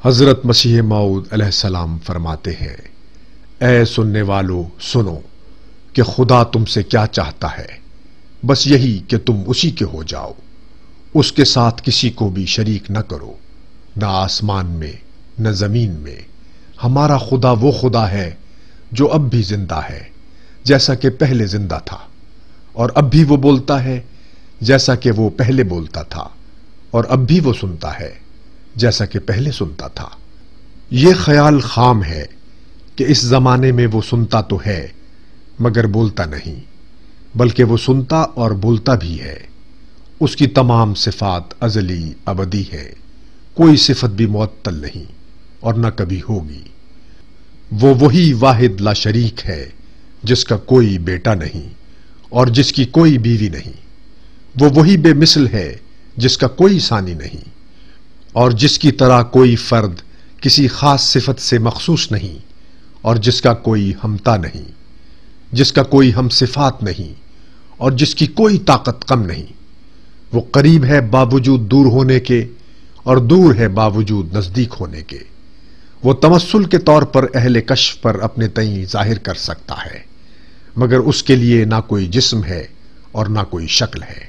حضرت مسیح موعود علیہ السلام فرماتے ہیں، اے سننے والو سنو کہ خدا تم سے کیا چاہتا ہے، بس یہی کہ تم اسی کے ہو جاؤ، اس کے ساتھ کسی کو بھی شریک نہ کرو، نہ آسمان میں نہ زمین میں۔ ہمارا خدا وہ خدا ہے جو اب بھی زندہ ہے جیسا کہ پہلے زندہ تھا، اور اب بھی وہ بولتا ہے جیسا کہ وہ پہلے بولتا تھا، اور اب بھی وہ سنتا ہے جیسا کہ پہلے سنتا تھا۔ یہ خیال خام ہے کہ اس زمانے میں وہ سنتا تو ہے مگر بولتا نہیں، بلکہ وہ سنتا اور بولتا بھی ہے۔ اس کی تمام صفات ازلی ابدی ہے، کوئی صفت بھی معطل نہیں اور نہ کبھی ہوگی۔ وہ وہی واحد لا شریک ہے جس کا کوئی بیٹا نہیں اور جس کی کوئی بیوی نہیں۔ وہ وہی بے مثل ہے جس کا کوئی ثانی نہیں، اور جس کی طرح کوئی فرد کسی خاص صفت سے مخصوص نہیں، اور جس کا کوئی ہمتا نہیں، جس کا کوئی ہم صفات نہیں، اور جس کی کوئی طاقت کم نہیں۔ وہ قریب ہے باوجود دور ہونے کے، اور دور ہے باوجود نزدیک ہونے کے۔ وہ تمثل کے طور پر اہل کشف پر اپنے تئیں ظاہر کر سکتا ہے، مگر اس کے لیے نہ کوئی جسم ہے اور نہ کوئی شکل ہے۔